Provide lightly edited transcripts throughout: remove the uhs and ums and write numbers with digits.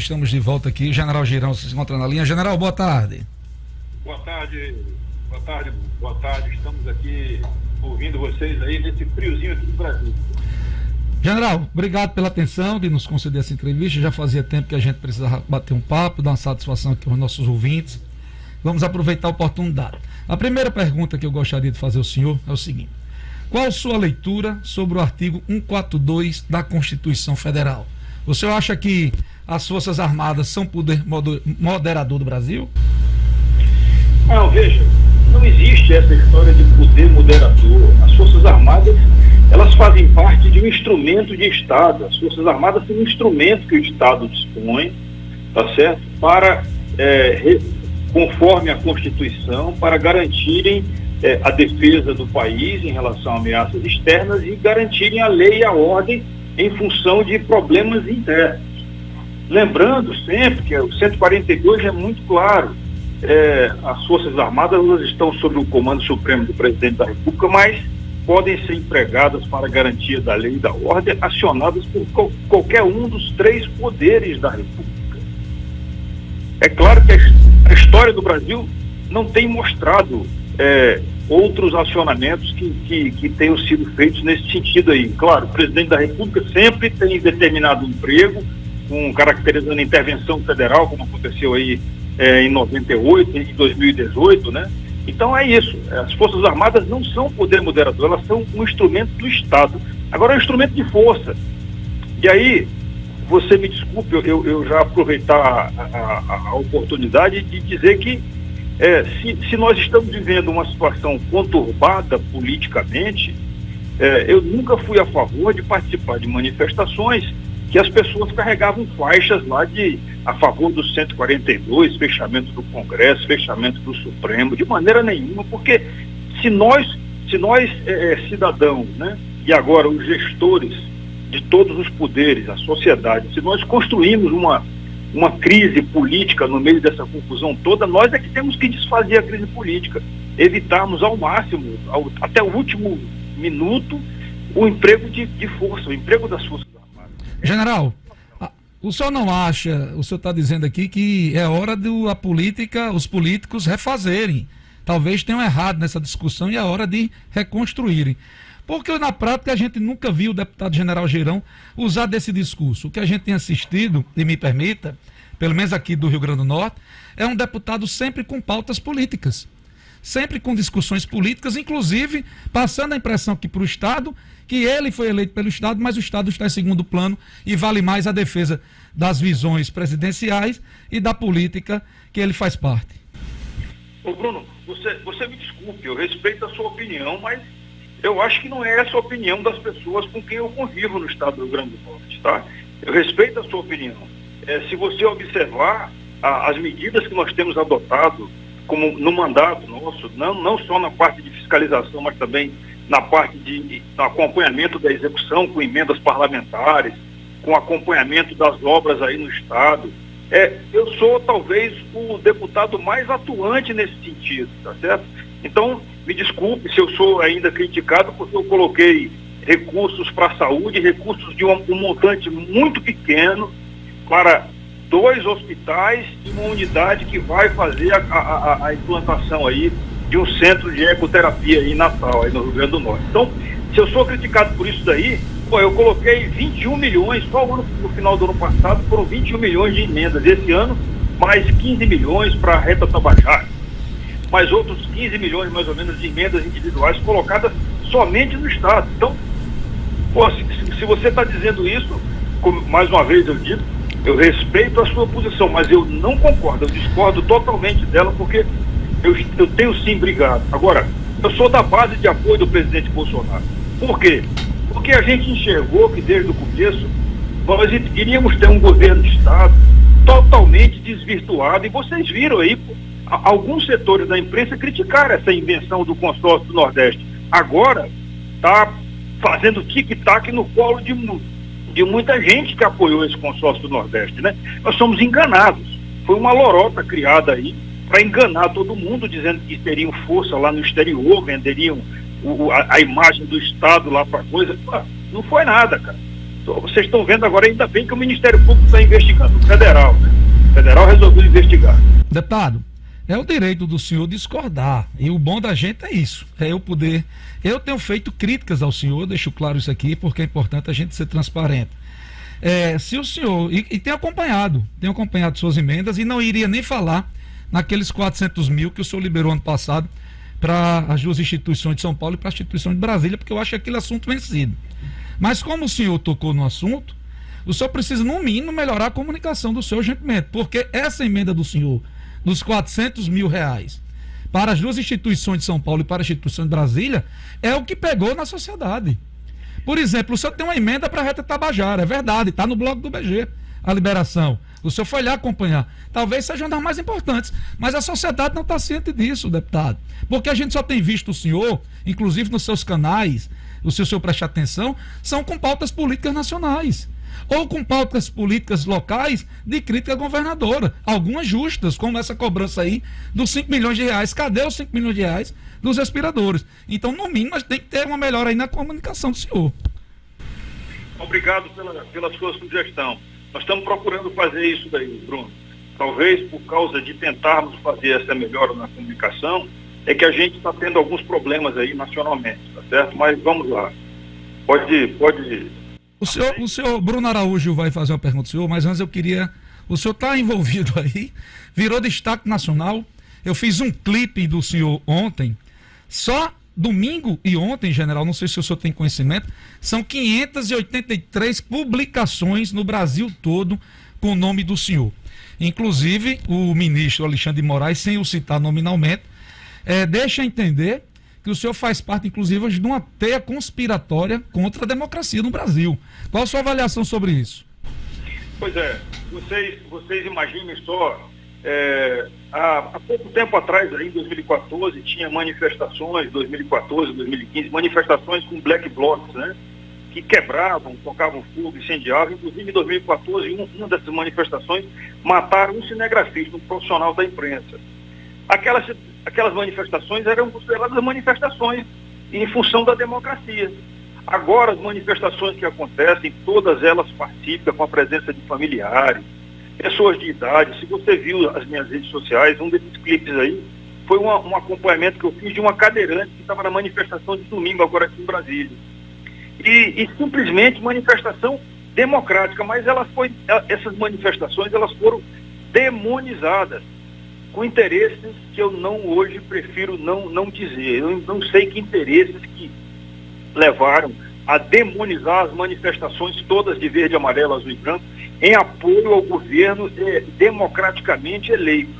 estamos de volta aqui. General Girão se encontra na linha. General, boa tarde. Boa tarde, boa tarde, boa tarde. Estamos aqui ouvindo vocês aí nesse friozinho aqui do Brasil. General, obrigado pela atenção de nos conceder essa entrevista. Já fazia tempo que a gente precisava bater um papo, dar uma satisfação aqui aos nossos ouvintes. Vamos aproveitar a oportunidade. A primeira pergunta que eu gostaria de fazer ao senhor é o seguinte: qual a sua leitura sobre o artigo 142 da Constituição Federal? O senhor acha que as Forças Armadas são poder moderador do Brasil? Não, veja, não existe essa história de poder moderador. As Forças Armadas, elas fazem parte de um instrumento de Estado. As Forças Armadas são um instrumento que o Estado dispõe, tá certo? Para, conforme a Constituição, para garantirem a defesa do país em relação a ameaças externas e garantirem a lei e a ordem em função de problemas internos. Lembrando sempre que o 142 é muito claro. As Forças Armadas, elas estão sob o comando supremo do Presidente da República, mas podem ser empregadas para garantia da lei e da ordem, acionadas por qualquer um dos três poderes da República. É claro que a história do Brasil não tem mostrado outros acionamentos que tenham sido feitos nesse sentido aí. Claro, o Presidente da República sempre tem determinado um emprego, caracterizando a intervenção federal, como aconteceu aí em 98 e 2018, né? Então é isso. As Forças Armadas não são poder moderador, elas são um instrumento do Estado. Agora é um instrumento de força. E aí, você me desculpe, eu já aproveitar a oportunidade de dizer que se nós estamos vivendo uma situação conturbada politicamente, eu nunca fui a favor de participar de manifestações que as pessoas carregavam faixas lá a favor do 142, fechamento do Congresso, fechamento do Supremo, de maneira nenhuma, porque se nós cidadãos, né, e agora os gestores de todos os poderes, a sociedade, se nós construímos uma crise política no meio dessa confusão toda, nós é que temos que desfazer a crise política, evitarmos ao máximo, até o último minuto, o emprego de força, o emprego das Forças Armadas. General, o senhor não acha, o senhor está dizendo aqui que é hora os políticos refazerem, talvez tenham errado nessa discussão e é hora de reconstruírem. Porque na prática a gente nunca viu o deputado General Girão usar desse discurso. O que a gente tem assistido, e me permita, pelo menos aqui do Rio Grande do Norte, é um deputado sempre com pautas políticas, sempre com discussões políticas, inclusive passando a impressão que para o Estado, que ele foi eleito pelo Estado, mas o Estado está em segundo plano e vale mais a defesa das visões presidenciais e da política que ele faz parte. Ô Bruno, você me desculpe, eu respeito a sua opinião, mas eu acho que não é essa a opinião das pessoas com quem eu convivo no estado do Rio Grande do Norte, tá? Eu respeito a sua opinião. Se você observar as medidas que nós temos adotado como no mandato nosso, não só na parte de fiscalização, mas também na parte de acompanhamento da execução com emendas parlamentares, com acompanhamento das obras aí no estado. Eu sou talvez o deputado mais atuante nesse sentido, tá certo? Então, me desculpe se eu sou ainda criticado, porque eu coloquei recursos para a saúde, recursos de um montante muito pequeno para 2 hospitais e uma unidade que vai fazer a implantação aí de um centro de ecoterapia aí em Natal, aí no Rio Grande do Norte. Então, se eu sou criticado por isso daí, eu coloquei 21 milhões, só no final do ano passado foram 21 milhões de emendas. Esse ano, mais 15 milhões para a reta Tabajara, mais outros 15 milhões mais ou menos de emendas individuais colocadas somente no Estado. Então, se você está dizendo isso, mais uma vez eu digo, eu respeito a sua posição, mas eu não concordo, eu discordo totalmente dela, porque eu tenho sim brigado. Agora, eu sou da base de apoio do presidente Bolsonaro. Por quê? Porque a gente enxergou que desde o começo nós iríamos ter um governo de Estado totalmente desvirtuado, e vocês viram aí, alguns setores da imprensa criticaram essa invenção do consórcio do Nordeste. Agora está fazendo tic-tac no colo de muita gente que apoiou esse consórcio do Nordeste, né? Nós somos enganados. Foi uma lorota criada aí para enganar todo mundo, dizendo que teriam força lá no exterior, venderiam a imagem do Estado lá para coisa. Não foi nada, cara. Vocês estão vendo agora, ainda bem que o Ministério Público está investigando, o federal, né? O federal resolveu investigar. Deputado, é o direito do senhor discordar, e o bom da gente é isso, é eu poder... Eu tenho feito críticas ao senhor, deixo claro isso aqui, porque é importante a gente ser transparente. Se o senhor... E tenho acompanhado suas emendas, e não iria nem falar naqueles 400 mil que o senhor liberou ano passado para as duas instituições de São Paulo e para a instituição de Brasília, porque eu acho aquele assunto vencido. Mas como o senhor tocou no assunto, o senhor precisa, no mínimo, melhorar a comunicação do senhor urgentemente, porque essa emenda do senhor, dos 400 mil reais, para as duas instituições de São Paulo e para a instituição de Brasília, é o que pegou na sociedade. Por exemplo, o senhor tem uma emenda para a reta Tabajara, é verdade, está no bloco do BG, a liberação. O senhor foi lá acompanhar. Talvez seja uma das mais importantes, mas a sociedade não está ciente disso, deputado. Porque a gente só tem visto o senhor, inclusive nos seus canais, o senhor preste atenção, são com pautas políticas nacionais. Ou com pautas políticas locais de crítica à governadora. Algumas justas, como essa cobrança aí dos 5 milhões de reais. Cadê os 5 milhões de reais dos respiradores? Então, no mínimo, a gente tem que ter uma melhora aí na comunicação do senhor. Obrigado pela sua sugestão. Nós estamos procurando fazer isso daí, Bruno. Talvez por causa de tentarmos fazer essa melhora na comunicação, é que a gente está tendo alguns problemas aí nacionalmente, tá certo? Mas vamos lá. Pode... O senhor Bruno Araújo vai fazer uma pergunta ao senhor, mas antes eu queria... O senhor está envolvido aí, virou destaque nacional. Eu fiz um clipe do senhor ontem, só domingo e ontem, general, não sei se o senhor tem conhecimento, são 583 publicações no Brasil todo com o nome do senhor. Inclusive, o ministro Alexandre de Moraes, sem o citar nominalmente, deixa entender que o senhor faz parte, inclusive, de uma teia conspiratória contra a democracia no Brasil. Qual a sua avaliação sobre isso? Pois é, vocês imaginem só, há pouco tempo atrás, aí, em 2014, tinha manifestações, 2014, 2015, manifestações com black blocs, né? Que quebravam, tocavam fogo, incendiavam. Inclusive, em 2014, uma dessas manifestações mataram um cinegrafista, um profissional da imprensa. Aquelas manifestações eram consideradas manifestações em função da democracia. Agora, as manifestações que acontecem, todas elas pacíficas, com a presença de familiares, pessoas de idade. Se você viu as minhas redes sociais, um desses clipes aí foi um acompanhamento que eu fiz de uma cadeirante que estava na manifestação de domingo, agora aqui em Brasília. E simplesmente manifestação democrática, mas essas manifestações elas foram demonizadas, com interesses que eu hoje prefiro não dizer. Eu não sei que interesses que levaram a demonizar as manifestações todas de verde, amarelo, azul e branco, em apoio ao governo democraticamente eleito.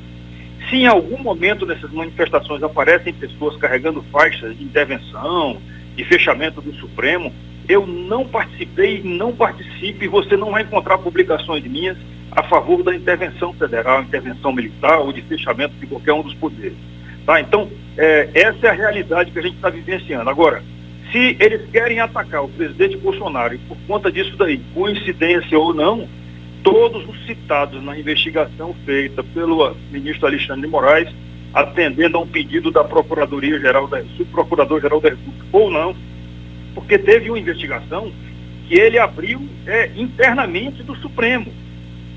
Se em algum momento nessas manifestações aparecem pessoas carregando faixas de intervenção, de fechamento do Supremo, eu não participei, não participe, e você não vai encontrar publicações minhas a favor da intervenção federal, intervenção militar ou de fechamento de qualquer um dos poderes. Tá? Então, essa é a realidade que a gente está vivenciando. Agora, se eles querem atacar o presidente Bolsonaro, e por conta disso daí, coincidência ou não, todos os citados na investigação feita pelo ministro Alexandre de Moraes, atendendo a um pedido da Subprocurador-Geral da República, ou não, porque teve uma investigação que ele abriu internamente do Supremo,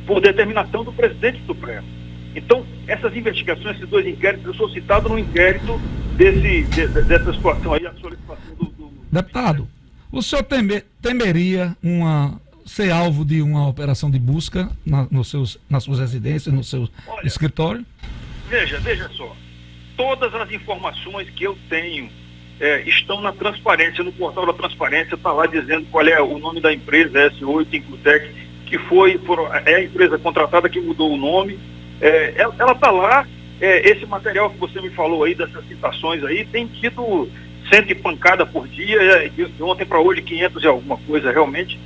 por determinação do presidente do Supremo. Então, essas investigações, esses dois inquéritos, eu sou citado no inquérito dessa situação aí, a solicitação do... Deputado, o senhor temeria ser alvo de uma operação de busca nas suas residências, no seu escritório? Veja só, todas as informações que eu tenho estão na transparência, no portal da transparência, está lá dizendo qual é o nome da empresa, S8 Inclutec, que é a empresa contratada que mudou o nome, ela está lá, esse material que você me falou aí, dessas citações aí, tem tido 100 e pancada por dia, de ontem para hoje 500 e alguma coisa, realmente.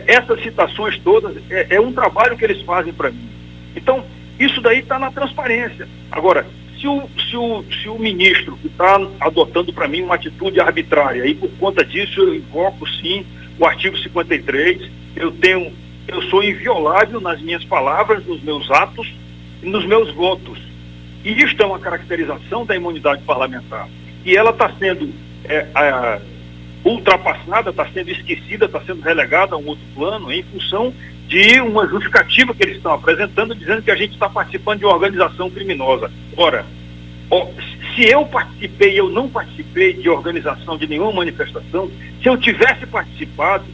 Essas citações todas, é um trabalho que eles fazem para mim. Então, isso daí está na transparência. Agora, se o ministro que está adotando para mim uma atitude arbitrária, e por conta disso eu invoco sim o artigo 53, eu sou inviolável nas minhas palavras, nos meus atos e nos meus votos. E isto é uma caracterização da imunidade parlamentar. E ela está sendo ultrapassada, está sendo esquecida, está sendo relegada a um outro plano em função de uma justificativa que eles estão apresentando, dizendo que a gente está participando de uma organização criminosa. Ora, se eu participei e eu não participei de organização de nenhuma manifestação, se eu tivesse participado,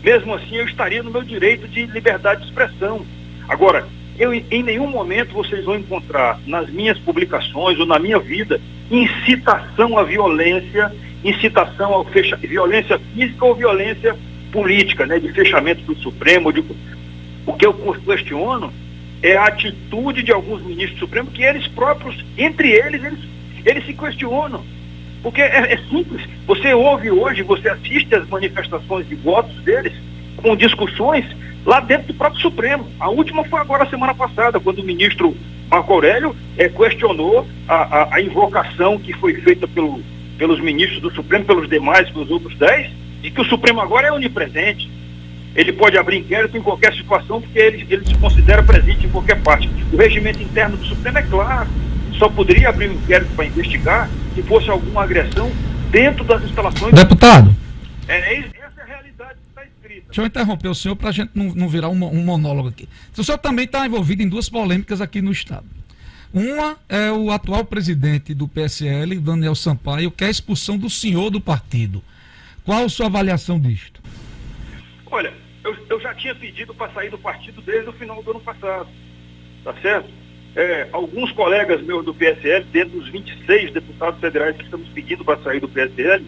mesmo assim eu estaria no meu direito de liberdade de expressão. Agora, em nenhum momento vocês vão encontrar nas minhas publicações ou na minha vida incitação à violência, incitação ao violência física ou violência política, né, de fechamento do Supremo. O que eu questiono é a atitude de alguns ministros do Supremo, que eles próprios, entre eles se questionam. Porque é simples, você ouve hoje, você assiste às manifestações de votos deles, com discussões lá dentro do próprio Supremo. A última foi agora, semana passada, quando o ministro Marco Aurélio questionou a invocação que foi feita pelos ministros do Supremo, pelos demais, pelos outros 10, de que o Supremo agora é onipresente. Ele pode abrir inquérito em qualquer situação, porque ele se considera presente em qualquer parte. O regimento interno do Supremo é claro, só poderia abrir um inquérito para investigar se fosse alguma agressão dentro das instalações... Deputado, essa é a realidade que está escrita. deixa eu interromper o senhor para a gente não virar um monólogo aqui. O senhor também está envolvido em duas polêmicas aqui no Estado. Uma é o atual presidente do PSL, Daniel Sampaio, que é a expulsão do senhor do partido. Qual a sua avaliação disto? Olha, eu já tinha pedido para sair do partido desde o final do ano passado, tá certo? Alguns colegas meus do PSL, dentro dos 26 deputados federais que estamos pedindo para sair do PSL,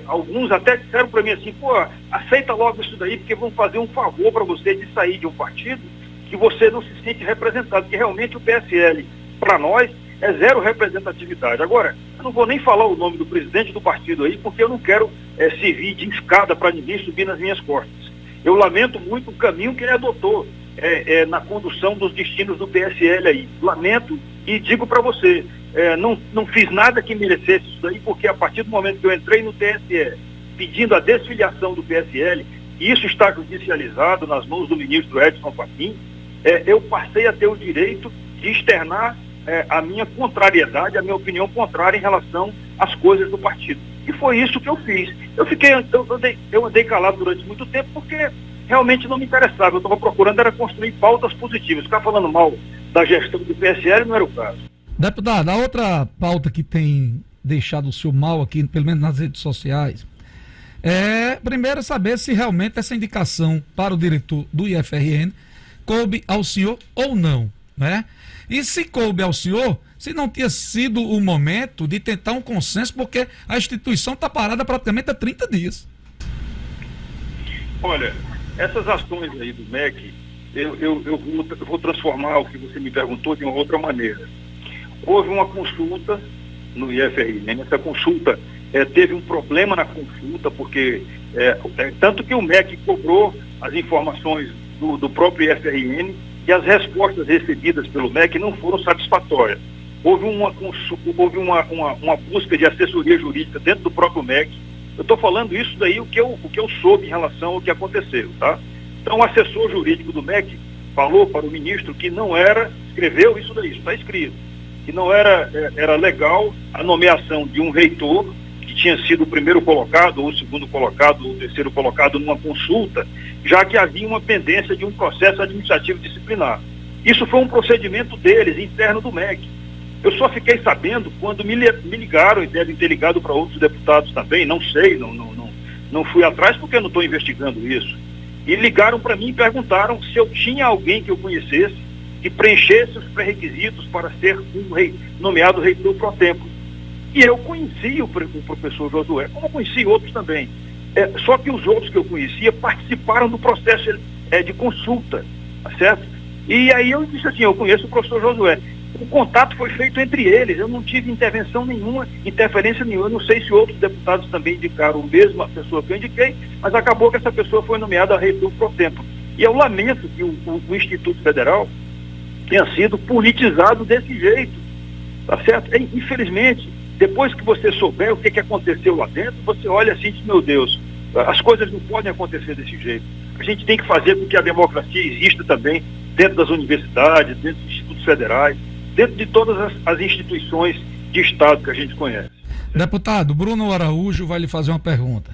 alguns até disseram para mim assim, pô, aceita logo isso daí, porque vão fazer um favor para você de sair de um partido que você não se sente representado, que realmente o PSL, para nós, é zero representatividade. Agora, eu não vou nem falar o nome do presidente do partido aí, porque eu não quero servir de escada para ninguém subir nas minhas costas. Eu lamento muito o caminho que ele adotou na condução dos destinos do PSL aí. Lamento e digo para você, não fiz nada que merecesse isso daí, porque a partir do momento que eu entrei no TSE pedindo a desfiliação do PSL, e isso está judicializado nas mãos do ministro Edson Fachin, eu passei a ter o direito de externar a minha contrariedade, a minha opinião contrária em relação às coisas do partido. E foi isso que eu fiz. Eu andei calado durante muito tempo porque realmente não me interessava. Eu estava procurando era construir pautas positivas. Ficar falando mal da gestão do PSL não era o caso. Deputado, a outra pauta que tem deixado o senhor mal aqui, pelo menos nas redes sociais, primeiro saber se realmente essa indicação para o diretor do IFRN coube ao senhor ou não, né? E se coube ao senhor, se não tinha sido o momento de tentar um consenso, porque a instituição está parada praticamente há 30 dias. Olha, essas ações aí do MEC, eu vou transformar o que você me perguntou de uma outra maneira. Houve uma consulta no IFRN, essa consulta teve um problema na consulta, porque tanto que o MEC cobrou as informações do próprio IFRN e as respostas recebidas pelo MEC não foram satisfatórias. Houve uma busca de assessoria jurídica dentro do próprio MEC. Eu estou falando isso daí, o que eu soube em relação ao que aconteceu, tá? Então, o assessor jurídico do MEC falou para o ministro que não era, escreveu isso daí, isso está escrito, que não era legal a nomeação de um reitor que tinha sido o primeiro colocado, ou o segundo colocado, ou o terceiro colocado numa consulta, já que havia uma pendência de um processo administrativo disciplinar. Isso foi um procedimento deles, interno do MEC. Eu só fiquei sabendo quando me ligaram, e devem ter ligado para outros deputados também, não sei, não fui atrás porque eu não estou investigando isso. E ligaram para mim e perguntaram se eu tinha alguém que eu conhecesse que preenchesse os pré-requisitos para ser nomeado reitor pro tempore. E eu conheci o professor Josué, como conheci outros também. Só que os outros que eu conhecia participaram do processo de consulta, tá certo? E aí eu disse assim, eu conheço o professor Josué. O contato foi feito entre eles, eu não tive intervenção nenhuma, interferência nenhuma. Eu não sei se outros deputados também indicaram a mesma pessoa que eu indiquei, mas acabou que essa pessoa foi nomeada reitor pro tempore. E eu lamento que o Instituto Federal tenha sido politizado desse jeito, tá certo? Infelizmente, depois que você souber o que aconteceu lá dentro, você olha assim e diz, meu Deus, as coisas não podem acontecer desse jeito. A gente tem que fazer com que a democracia exista também dentro das universidades, dentro dos institutos federais, dentro de todas as instituições de Estado que a gente conhece. Deputado, Bruno Araújo vai lhe fazer uma pergunta.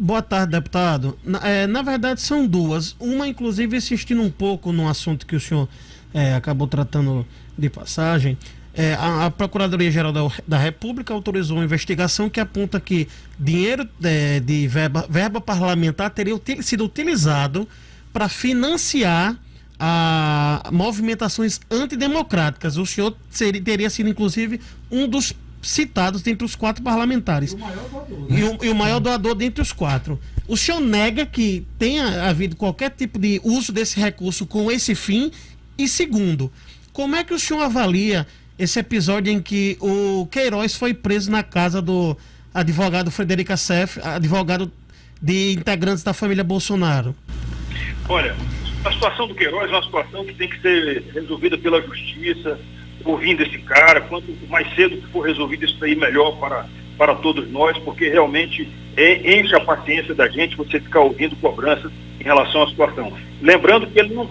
Boa tarde, deputado. Na verdade, são duas. Uma, inclusive, insistindo um pouco no assunto que o senhor acabou tratando de passagem. A Procuradoria-Geral da República autorizou uma investigação que aponta que dinheiro de verba parlamentar teria sido utilizado para financiar movimentações antidemocráticas. O senhor teria sido, inclusive, um dos citados dentre os 4 parlamentares. O maior doador, né? E o maior doador dentre os 4. O senhor nega que tenha havido qualquer tipo de uso desse recurso com esse fim? E segundo, como é que o senhor avalia esse episódio em que o Queiroz foi preso na casa do advogado Frederico Assef, advogado de integrantes da família Bolsonaro? Olha, a situação do Queiroz é uma situação que tem que ser resolvida pela justiça, ouvindo esse cara. Quanto mais cedo que for resolvido isso aí, melhor para todos nós, porque realmente enche a paciência da gente você ficar ouvindo cobranças em relação à situação. Lembrando que ele não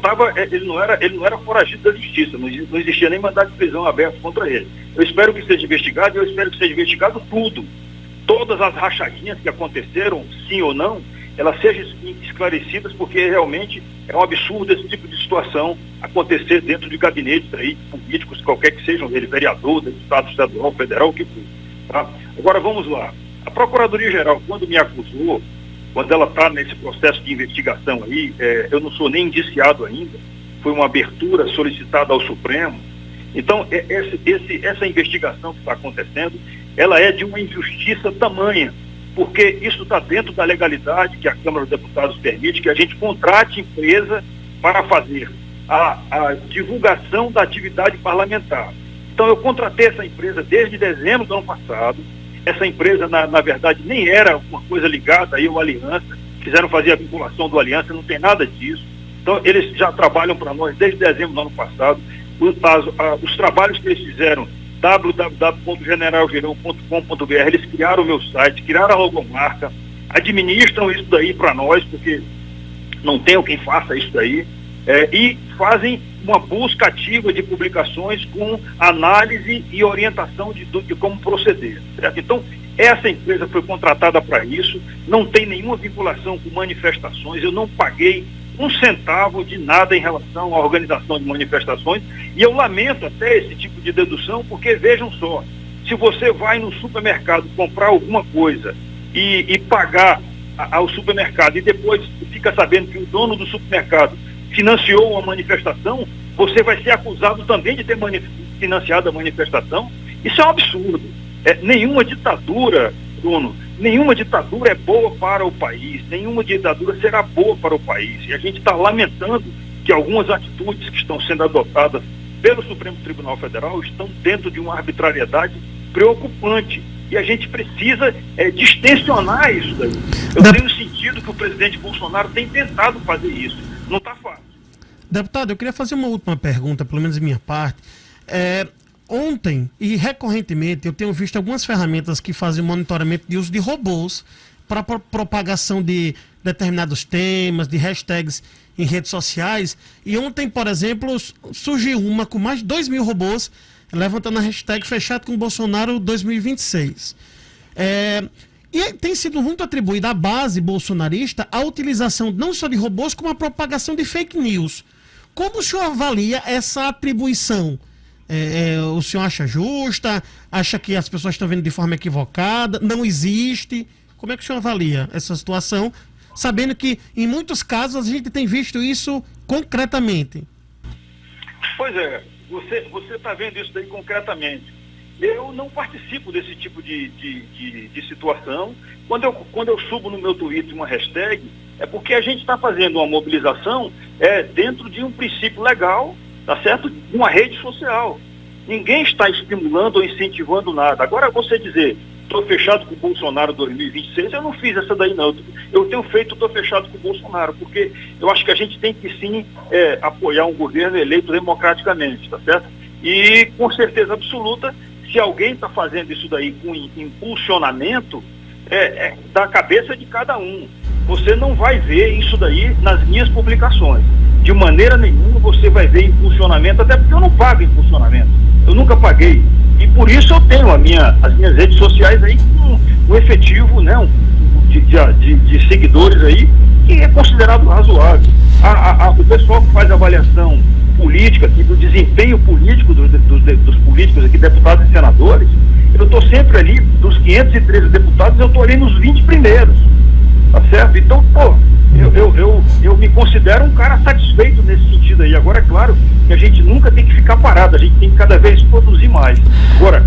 era foragido da justiça, não existia nem mandado de prisão aberto contra ele. Eu espero que seja investigado, e eu espero que seja investigado tudo. Todas as rachadinhas que aconteceram, sim ou não, elas sejam esclarecidas, porque realmente é um absurdo esse tipo de situação acontecer dentro de gabinetes aí, políticos, qualquer que sejam eles, vereador, deputado estadual, federal, o que for. Tá? Agora vamos lá. A Procuradoria-Geral, quando me acusou, quando ela está nesse processo de investigação aí, eu não sou nem indiciado ainda, foi uma abertura solicitada ao Supremo. Então, essa investigação que está acontecendo, ela é de uma injustiça tamanha, porque isso está dentro da legalidade que a Câmara dos Deputados permite, que a gente contrate empresa para fazer a divulgação da atividade parlamentar. Então, eu contratei essa empresa desde dezembro do ano passado. Essa empresa, na verdade, nem era uma coisa ligada aí ao Aliança, quiseram fazer a vinculação do Aliança, não tem nada disso. Então, eles já trabalham para nós desde dezembro do ano passado. Os trabalhos que eles fizeram, www.generalgeirão.com.br, eles criaram o meu site, criaram a logomarca, administram isso daí para nós, porque não tem quem faça isso daí, e fazem uma busca ativa de publicações com análise e orientação de como proceder, certo? Então, essa empresa foi contratada para isso, não tem nenhuma vinculação com manifestações, eu não paguei um centavo de nada em relação à organização de manifestações, e eu lamento até esse tipo de dedução, porque vejam só, se você vai no supermercado comprar alguma coisa e pagar ao supermercado e depois fica sabendo que o dono do supermercado financiou uma manifestação, você vai ser acusado também de ter financiado a manifestação. Isso é um absurdo. Nenhuma ditadura, Bruno, nenhuma ditadura é boa para o país, nenhuma ditadura será boa para o país. E a gente está lamentando que algumas atitudes que estão sendo adotadas pelo Supremo Tribunal Federal estão dentro de uma arbitrariedade preocupante. E a gente precisa distensionar isso daí. Eu tenho sentido que o presidente Bolsonaro tem tentado fazer isso. Não está fácil. Deputado, eu queria fazer uma última pergunta, pelo menos da minha parte. Ontem e recorrentemente eu tenho visto algumas ferramentas que fazem monitoramento de uso de robôs para propagação de determinados temas, de hashtags em redes sociais. E ontem, por exemplo, surgiu uma com mais de 2.000 robôs levantando a hashtag fechado com Bolsonaro 2026. E tem sido muito atribuída à base bolsonarista a utilização não só de robôs, como a propagação de fake news. Como o senhor avalia essa atribuição? O senhor acha justa? Acha que as pessoas estão vendo de forma equivocada? Não existe? Como é que o senhor avalia essa situação, sabendo que em muitos casos a gente tem visto isso concretamente? Pois é, você está vendo isso daí concretamente. Eu não participo desse tipo de situação. Quando eu subo no meu Twitter uma hashtag, é porque a gente está fazendo uma mobilização dentro de um princípio legal, tá certo? Uma rede social. Ninguém está estimulando ou incentivando nada. Agora, você dizer, estou fechado com o Bolsonaro 2026, eu não fiz essa daí não. Eu tenho feito, estou fechado com o Bolsonaro, porque eu acho que a gente tem que sim apoiar um governo eleito democraticamente, tá certo? E com certeza absoluta, se alguém está fazendo isso daí com impulsionamento, da cabeça de cada um. Você não vai ver isso daí nas minhas publicações. De maneira nenhuma você vai ver impulsionamento, até porque eu não pago impulsionamento. Eu nunca paguei. E por isso eu tenho as minhas redes sociais aí com um efetivo, né, de seguidores aí, que é considerado razoável. O pessoal que faz avaliação política, aqui, do desempenho político dos políticos aqui, deputados e senadores, eu estou sempre ali, dos 513 deputados, eu estou ali nos 20 primeiros, tá certo? Então, pô, eu me considero um cara satisfeito nesse sentido aí. Agora, é claro que a gente nunca tem que ficar parado, a gente tem que cada vez produzir mais. Agora,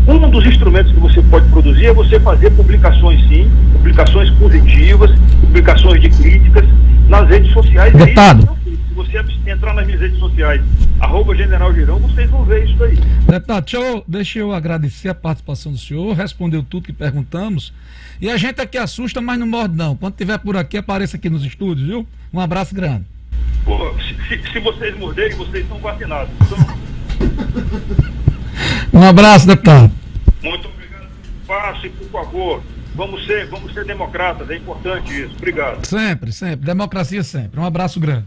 um dos instrumentos que você pode produzir é você fazer publicações, sim, publicações positivas, publicações de críticas nas redes sociais. Deputado. Se você entrar nas minhas redes sociais, @General Girão, vocês vão ver isso aí. Deputado, deixa eu agradecer a participação do senhor, respondeu tudo que perguntamos. E a gente aqui assusta, mas não morde não. Quando estiver por aqui, apareça aqui nos estúdios, viu? Um abraço grande. Pô, se vocês morderem, vocês estão vacinados. Então... Um abraço, deputado. Muito obrigado. Passe, por favor. Vamos ser democratas, é importante isso. Obrigado. Sempre, sempre. Democracia sempre. Um abraço grande.